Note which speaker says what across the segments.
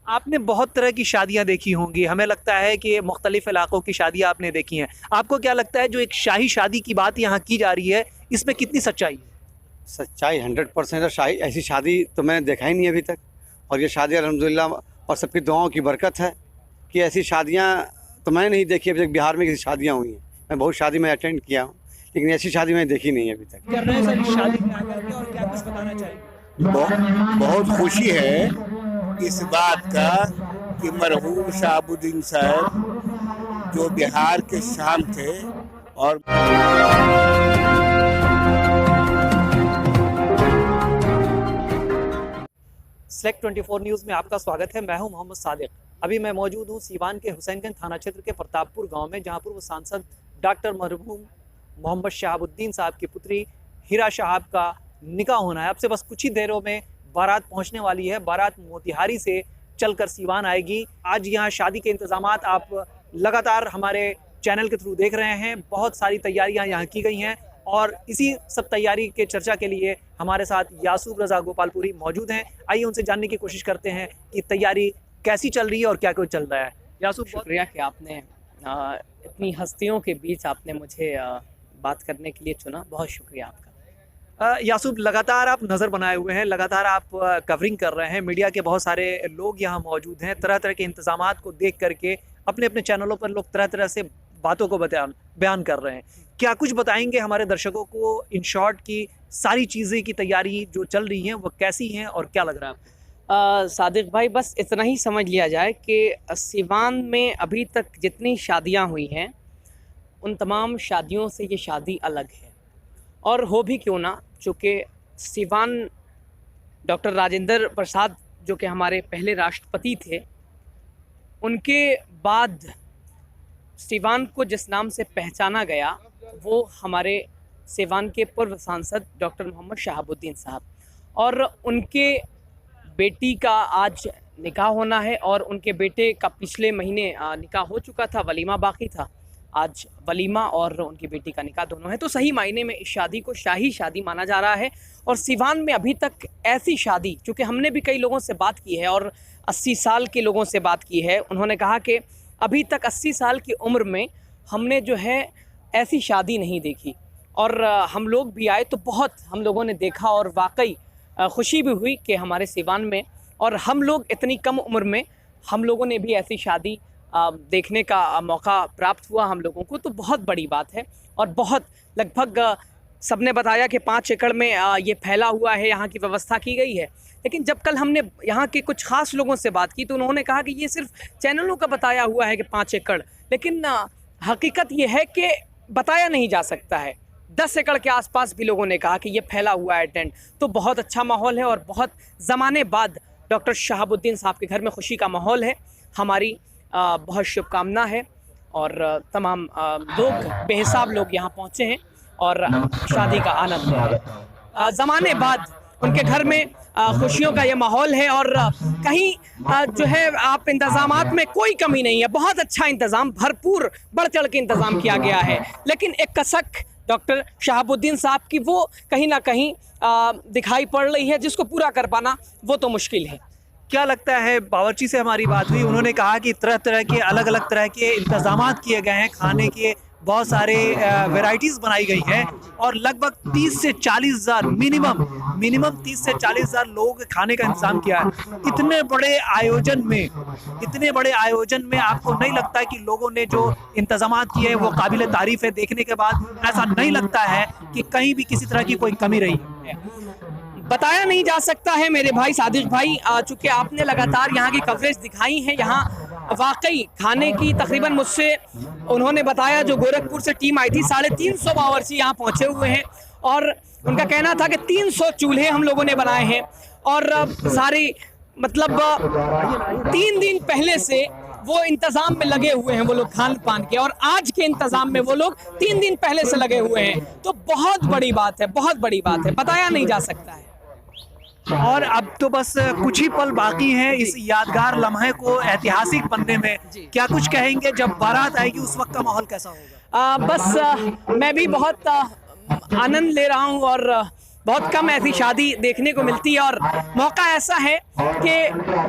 Speaker 1: आपने बहुत तरह की शादियां देखी होंगी, हमें लगता है कि मुख्तलिफ इलाकों की शादियां आपने देखी हैं। आपको क्या लगता है जो एक शाही शादी की बात यहाँ की जा रही है, इसमें कितनी सच्चाई है?
Speaker 2: सच्चाई 100% है। शाही ऐसी शादी तो मैंने देखा ही नहीं अभी तक। और ये शादी अल्हम्दुलिल्लाह और सबकी दुआओं की बरकत है कि ऐसी शादियाँ तो मैंने नहीं देखी अभी तक। बिहार में किसी शादियाँ हुई हैं, मैं बहुत शादी में अटेंड किया हूँ, लेकिन ऐसी शादी मैंने देखी नहीं अभी तक।
Speaker 1: कर रहे हैं सर इस शादी में आकर के और क्या कुछ बताना चाहिए?
Speaker 3: बहुत खुशी है इस बात का कि मरहूम शहाबुद्दीन साहब जो बिहार के शान थे और
Speaker 1: सेलेक्ट 24 न्यूज़ में आपका स्वागत है। मैं हूं मोहम्मद सादिक। अभी मैं मौजूद हूं सीवान के हुसैनगंज थाना क्षेत्र के प्रतापपुर गांव में, जहां पूर्व सांसद डॉक्टर मरहूम मोहम्मद शहाबुद्दीन साहब की पुत्री हिरा शहाब का निकाह होना है। अब से बस कुछ ही देरों में बारात पहुंचने वाली है। बारात मोतिहारी से चलकर सीवान आएगी। आज यहाँ शादी के इंतजामात आप लगातार हमारे चैनल के थ्रू देख रहे हैं। बहुत सारी तैयारियाँ यहाँ की गई हैं और इसी सब तैयारी के चर्चा के लिए हमारे साथ यासूब रज़ा गोपालपुरी मौजूद हैं। आइए उनसे जानने की कोशिश करते हैं कि तैयारी कैसी चल रही है और क्या कुछ चल रहा है। यासूब,
Speaker 4: शुक्रिया कि आपने इतनी हस्तियों के बीच आपने मुझे बात करने के लिए चुना। बहुत शुक्रिया आपका।
Speaker 1: यासूब, लगातार आप नज़र बनाए हुए हैं, लगातार आप कवरिंग कर रहे हैं। मीडिया के बहुत सारे लोग यहाँ मौजूद हैं। तरह तरह के इंतजामात को देख करके अपने अपने चैनलों पर लोग तरह तरह से बातों को बयान कर रहे हैं। क्या कुछ बताएंगे हमारे दर्शकों को इन शॉर्ट की सारी चीज़ें की तैयारी जो चल रही हैं वो कैसी हैं और क्या लग रहा है आपको?
Speaker 4: सादिक भाई, बस इतना ही समझ लिया जाए कि सीवान में अभी तक जितनी शादियां हुई हैं उन तमाम शादियों से ये शादी अलग है। और हो भी क्यों ना, चूँकि सीवान डॉक्टर राजेंद्र प्रसाद जो कि हमारे पहले राष्ट्रपति थे, उनके बाद सीवान को जिस नाम से पहचाना गया वो हमारे सीवान के पूर्व सांसद डॉक्टर मोहम्मद शहाबुद्दीन साहब, और उनके बेटी का आज निकाह होना है। और उनके बेटे का पिछले महीने निकाह हो चुका था, वलीमा बाकी था। आज वलीमा और उनकी बेटी का निकाह दोनों है, तो सही मायने में इस शादी को शाही शादी माना जा रहा है। और सीवान में अभी तक ऐसी शादी, चूँकि हमने भी कई लोगों से बात की है और 80 साल के लोगों से बात की है, उन्होंने कहा कि अभी तक 80 साल की उम्र में हमने जो है ऐसी शादी नहीं देखी। और हम लोग भी आए तो बहुत हम लोगों ने देखा और वाकई खुशी भी हुई कि हमारे सीवान में और हम लोग इतनी कम उम्र में हम लोगों ने भी ऐसी शादी देखने का मौका प्राप्त हुआ हम लोगों को, तो बहुत बड़ी बात है। और बहुत लगभग सबने बताया कि 5 एकड़ में ये फैला हुआ है, यहाँ की व्यवस्था की गई है। लेकिन जब कल हमने यहाँ के कुछ ख़ास लोगों से बात की तो उन्होंने कहा कि ये सिर्फ चैनलों का बताया हुआ है कि 5 एकड़, लेकिन हकीकत ये है कि बताया नहीं जा सकता है। 10 एकड़ के आसपास भी लोगों ने कहा कि ये फैला हुआ है टेंट। तो बहुत अच्छा माहौल है और बहुत ज़माने बाद डॉक्टर शहाबुद्दीन साहब के घर में खुशी का माहौल है। हमारी बहुत शुभकामना है और तमाम लोग बेहिसाब लोग यहाँ पहुँचे हैं और शादी का आनंद ले रहे हैं। ज़माने बाद उनके घर में खुशियों का ये माहौल है और कहीं जो है आप इंतज़ामात में कोई कमी नहीं है। बहुत अच्छा इंतज़ाम, भरपूर बढ़ चढ़ के इंतज़ाम किया गया है। लेकिन एक कसक डॉक्टर शहाबुद्दीन साहब की वो कहीं ना कहीं दिखाई पड़ रही है, जिसको पूरा कर पाना वो तो मुश्किल है।
Speaker 1: क्या लगता है, बावर्ची से हमारी बात हुई, उन्होंने कहा कि तरह तरह के अलग अलग तरह के इंतजामात किए गए हैं, खाने के बहुत सारे वैरायटीज़ बनाई गई हैं और लगभग 30 से 40 हज़ार मिनिमम 30 से 40 हज़ार लोगों के खाने का इंतजाम किया है। इतने बड़े आयोजन में आपको नहीं लगता है कि लोगों ने जो इंतजामात किए हैं वो काबिल तारीफ़ है? देखने के बाद ऐसा नहीं लगता है कि कहीं भी किसी तरह की कोई कमी रही है?
Speaker 4: बताया नहीं जा सकता है मेरे भाई सादिक भाई, चूँकि आपने लगातार यहाँ की कवरेज दिखाई है। यहाँ वाकई खाने की तकरीबन मुझसे उन्होंने बताया, जो गोरखपुर से टीम आई थी, 350 बावर्ची यहाँ पहुँचे हुए हैं और उनका कहना था कि 300 चूल्हे हम लोगों ने बनाए हैं और सारी मतलब 3 दिन पहले से वो इंतज़ाम में लगे हुए हैं वो लोग खान पान के, और आज के इंतज़ाम में वो लोग 3 दिन पहले से लगे हुए हैं। तो बहुत बड़ी बात है, बहुत बड़ी बात है, बताया नहीं जा सकता है।
Speaker 1: और अब तो बस कुछ ही पल बाकी हैं इस यादगार लम्हे को ऐतिहासिक बनने में। क्या कुछ कहेंगे, जब बारात आएगी उस वक्त का माहौल कैसा होगा?
Speaker 4: बस मैं भी बहुत आनंद ले रहा हूँ और बहुत कम ऐसी शादी देखने को मिलती है और मौका ऐसा है कि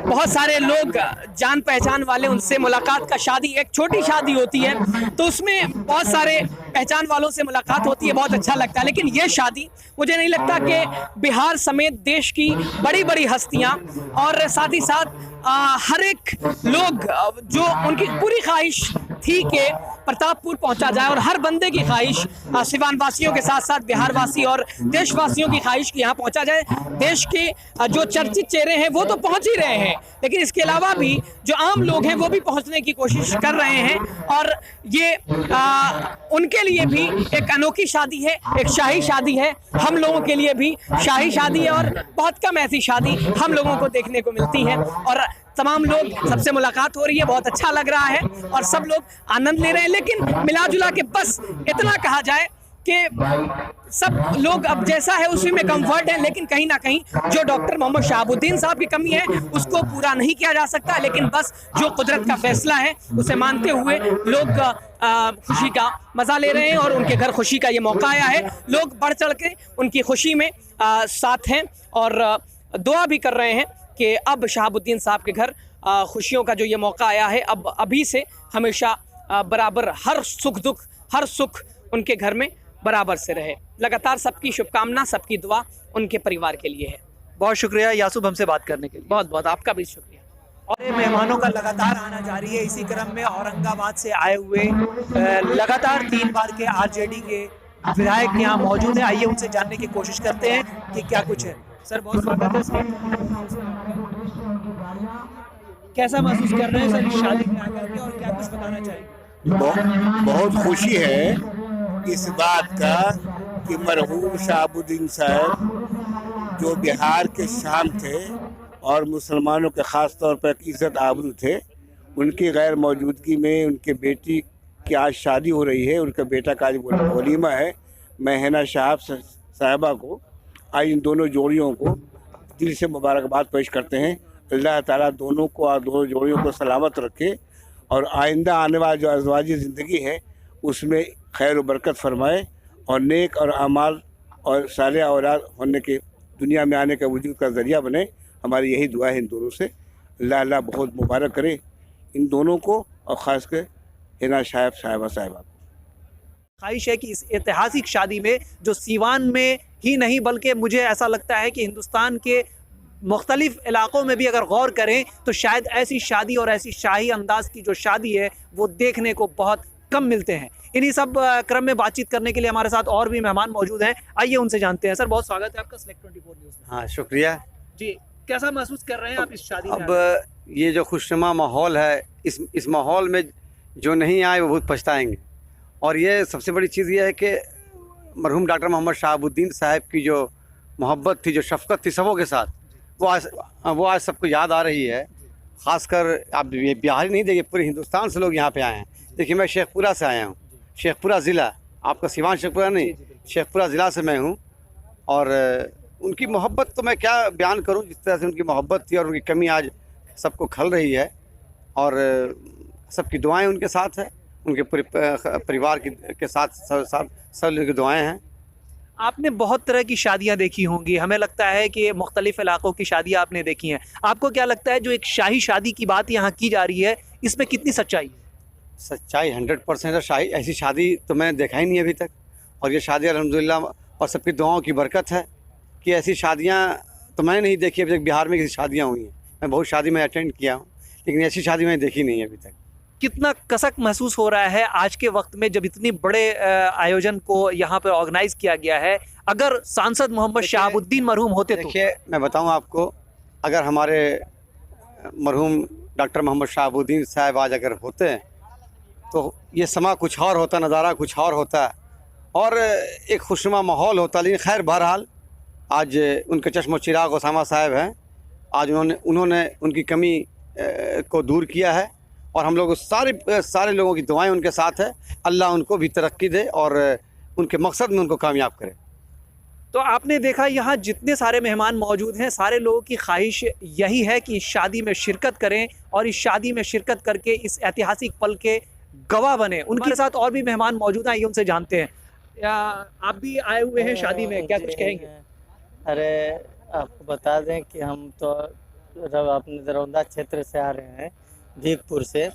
Speaker 4: बहुत सारे लोग जान पहचान वाले उनसे मुलाकात का, शादी एक छोटी शादी होती है तो उसमें बहुत सारे पहचान वालों से मुलाकात होती है, बहुत अच्छा लगता है। लेकिन ये शादी मुझे नहीं लगता कि बिहार समेत देश की बड़ी बड़ी हस्तियां और साथ ही साथ हर एक लोग जो उनकी पूरी ख्वाहिश थी कि प्रतापपुर पहुंचा जाए और हर बंदे की ख्वाहिश, सिवान वासियों के साथ साथ बिहार वासी और देशवासियों की ख्वाहिश कि यहाँ पहुंचा जाए। देश के जो चर्चित चेहरे हैं वो तो पहुंच ही रहे हैं, लेकिन इसके अलावा भी जो आम लोग हैं वो भी पहुंचने की कोशिश कर रहे हैं और ये उनके लिए भी एक अनोखी शादी है, एक शाही शादी है। हम लोगों के लिए भी शाही शादी है और बहुत कम ऐसी शादी हम लोगों को देखने को मिलती है और तमाम लोग, सबसे मुलाकात हो रही है, बहुत अच्छा लग रहा है और सब लोग आनंद ले रहे हैं। लेकिन मिला जुला के बस इतना कहा जाए कि सब लोग अब जैसा है उसी में कंफर्ट है, लेकिन कहीं ना कहीं जो डॉक्टर मोहम्मद शहाबुद्दीन साहब की कमी है उसको पूरा नहीं किया जा सकता। लेकिन बस जो कुदरत का फैसला है उसे मानते हुए लोग खुशी का मजा ले रहे हैं और उनके घर खुशी का ये मौका आया है। लोग बढ़ चढ़ के उनकी खुशी में साथ हैं और दुआ भी कर रहे हैं कि अब शहाबुद्दीन साहब के घर खुशियों का जो ये मौका आया है, अब अभी से हमेशा बराबर हर सुख दुख, हर सुख उनके घर में बराबर से रहे। लगातार सबकी शुभकामना, सबकी दुआ उनके परिवार के लिए है।
Speaker 1: बहुत शुक्रिया यासूब हमसे बात करने के लिए।
Speaker 4: बहुत बहुत आपका भी शुक्रिया।
Speaker 1: और ये मेहमानों का लगातार आना जारी है। इसी क्रम में औरंगाबाद से आए हुए लगातार 3 बार के आरजेडी के विधायक यहाँ मौजूद हैं। आइए उनसे जानने की कोशिश करते हैं कि क्या कुछ है। सर बहुत स्वागत है सर। कैसा महसूस कर रहे हैं सर इस शादी में आकर के और क्या कुछ बताना चाहिए?
Speaker 3: बहुत खुशी है इस बात का कि मरहूम शहाबुद्दीन साहब जो बिहार के शान थे और मुसलमानों के ख़ास तौर पर इज़्ज़त आबरू थे, उनकी गैर मौजूदगी में उनके बेटी की आज शादी हो रही है। उनका बेटा का आज वलीमा है। मैं हिना साहबा को, आज इन दोनों जोड़ियों को दिल से मुबारकबाद पेश करते हैं। अल्लाह ताला दोनों को और दोनों जोड़ियों को सलामत रखे और आइंदा आने वाला जो अज़वाजी ज़िंदगी है उसमें खैर व बरकत फरमाए और नेक और अमाल और साले औलाद होने के दुनिया में आने का वजूद का ज़रिया बने। हमारी यही दुआ है इन दोनों से। अल्लाह बहुत मुबारक करे इन दोनों को और ख़ास कर हिना साहिबा को।
Speaker 1: ख्वाहिश है कि इस ऐतिहासिक शादी में जो सीवान में ही नहीं बल्कि मुझे ऐसा लगता है कि हिंदुस्तान के मुख्तलिफ इलाक़ों में भी अगर गौर करें तो शायद ऐसी शादी और ऐसी शाही अंदाज की जो शादी है वो देखने को बहुत कम मिलते हैं। इन्हीं सब क्रम में बातचीत करने के लिए हमारे साथ और भी मेहमान मौजूद हैं। आइए उनसे जानते हैं। सर बहुत स्वागत है आपका Select 24 न्यूज़ में।
Speaker 2: हाँ शुक्रिया
Speaker 1: जी, कैसा महसूस कर रहे हैं आप इस शादी में?
Speaker 2: अब ये जो खुशनुमा माहौल है, इस माहौल में जो नहीं आए वो बहुत पछताएंगे। और ये सबसे बड़ी चीज़ ये है कि मरहूम डॉक्टर मोहम्मद शहाबुद्दीन साहब की जो मोहब्बत थी, जो शफ़क़त थी सबों के साथ, वो आज सबको याद आ रही है। ख़ासकर आप ये बिहार नहीं देखिए, पूरे हिंदुस्तान से लोग यहाँ पे आए हैं। देखिए मैं शेखपुरा से आया हूँ, शेखपुरा ज़िला, आपका सिवान शेखपुरा नहीं, शेखपुरा ज़िला से मैं हूँ। और उनकी मोहब्बत तो मैं क्या बयान करूँ, जिस तरह से उनकी मोहब्बत थी और उनकी कमी आज सबको खल रही है। और सबकी दुआएं उनके साथ है, उनके परिवार के साथ सब लोगों की दुआएं हैं।
Speaker 1: आपने बहुत तरह की शादियां देखी होंगी, हमें लगता है कि मुख्तलिफ इलाक़ों की शादियां आपने देखी हैं। आपको क्या लगता है जो एक शाही शादी की बात यहाँ की जा रही है इसमें कितनी सच्चाई है?
Speaker 2: सच्चाई 100% शाही, ऐसी शादी तो मैंने देखा ही नहीं अभी तक। और ये शादी अल्हम्दुलिल्लाह और सबकी दुआओं की बरकत है कि ऐसी शादियाँ तो मैंने नहीं देखी अभी तक। बिहार में किसी शादियाँ हुई हैं, मैं बहुत शादी में अटेंड किया हूँ, लेकिन ऐसी शादी मैंने देखी नहीं अभी तक।
Speaker 1: कितना कसक महसूस हो रहा है आज के वक्त में जब इतनी बड़े आयोजन को यहाँ पर ऑर्गेनाइज़ किया गया है? अगर सांसद मोहम्मद शहाबुद्दीन मरहूम होते तो
Speaker 2: देखिए मैं बताऊँ आपको, अगर हमारे मरहूम डॉक्टर मोहम्मद शहाबुद्दीन साहब आज अगर होते हैं तो ये समा कुछ और होता, नज़ारा कुछ और होता और एक खुशनुमा माहौल होता। लेकिन खैर बहरहाल आज उनके चश्मो चिराग उसामा साहब हैं, आज उन्होंने उनकी कमी को दूर किया है और हम लोग सारे लोगों की दुआएं उनके साथ है। अल्लाह उनको भी तरक्की दे और उनके मकसद में उनको कामयाब करे।
Speaker 1: तो आपने देखा यहाँ जितने सारे मेहमान मौजूद हैं, सारे लोगों की ख्वाहिश यही है कि इस शादी में शिरकत करें और इस शादी में शिरकत करके इस ऐतिहासिक पल के गवाह बने। उनके साथ और भी मेहमान मौजूद हैं, ये उनसे जानते हैं। आप भी आए हुए हैं शादी में, क्या कुछ कहेंगे?
Speaker 5: अरे आपको बता दें कि हम तो अपने दरौंदा क्षेत्र से आ रहे हैं, भीगपुर से।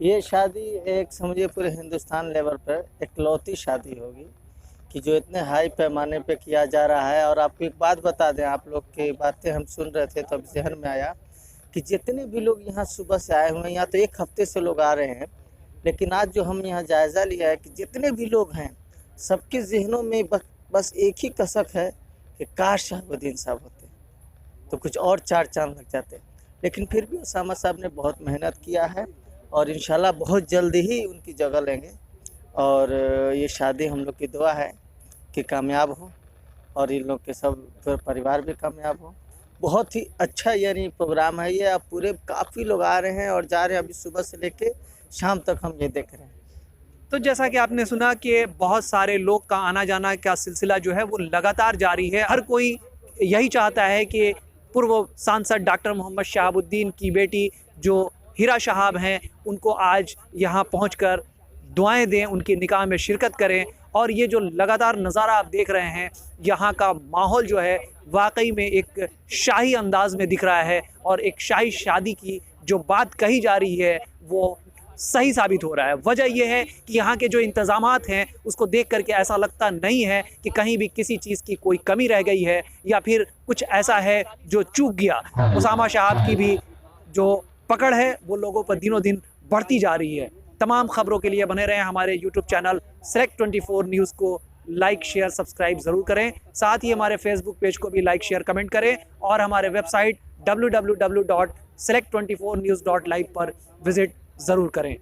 Speaker 5: ये शादी एक समझिए पूरे हिंदुस्तान लेवल पर इकलौती शादी होगी कि जो इतने हाई पैमाने पे किया जा रहा है। और आपको एक बात बता दें, आप लोग की बातें हम सुन रहे थे तो अब जहन में आया कि जितने भी लोग यहाँ सुबह से आए हुए हैं, यहाँ तो एक हफ्ते से लोग आ रहे हैं, लेकिन आज जो हम यहाँ जायज़ा लिया है कि जितने भी लोग हैं सबके जहनों में बस एक ही कसक है कि काश शहाबुद्दीन साहब होते तो कुछ और चार चांद लग जाते। लेकिन फिर भी उसामा साहब ने बहुत मेहनत किया है और इंशाल्लाह बहुत जल्दी ही उनकी जगह लेंगे। और ये शादी हम लोग की दुआ है कि कामयाब हो और इन लोग के सब परिवार भी कामयाब हो। बहुत ही अच्छा यानी प्रोग्राम है ये। अब पूरे काफ़ी लोग आ रहे हैं और जा रहे हैं, अभी सुबह से लेके शाम तक हम ये देख रहे हैं।
Speaker 1: तो जैसा कि आपने सुना कि बहुत सारे लोग का आना जाना का सिलसिला जो है वो लगातार जारी है। हर कोई यही चाहता है कि पूर्व सांसद डॉक्टर मोहम्मद शहाबुद्दीन की बेटी जो हीरा शहाब हैं उनको आज यहाँ पहुँचकर दुआएं दें, उनके निकाह में शिरकत करें। और ये जो लगातार नज़ारा आप देख रहे हैं, यहाँ का माहौल जो है वाकई में एक शाही अंदाज में दिख रहा है और एक शाही शादी की जो बात कही जा रही है वो सही साबित हो रहा है। वजह यह है कि यहाँ के जो इंतज़ामात हैं उसको देख करके ऐसा लगता नहीं है कि कहीं भी किसी चीज़ की कोई कमी रह गई है या फिर कुछ ऐसा है जो चूक गया। उसामा शहाब की भी जो पकड़ है वो लोगों पर दिनों दिन बढ़ती जा रही है। तमाम खबरों के लिए बने रहें हमारे यूट्यूब चैनल सेलेक्ट 24 न्यूज़ को लाइक शेयर सब्सक्राइब ज़रूर करें। साथ ही हमारे फेसबुक पेज को भी लाइक शेयर कमेंट करें और हमारे वेबसाइट www.select24news.live पर विज़िट ज़रूर करें।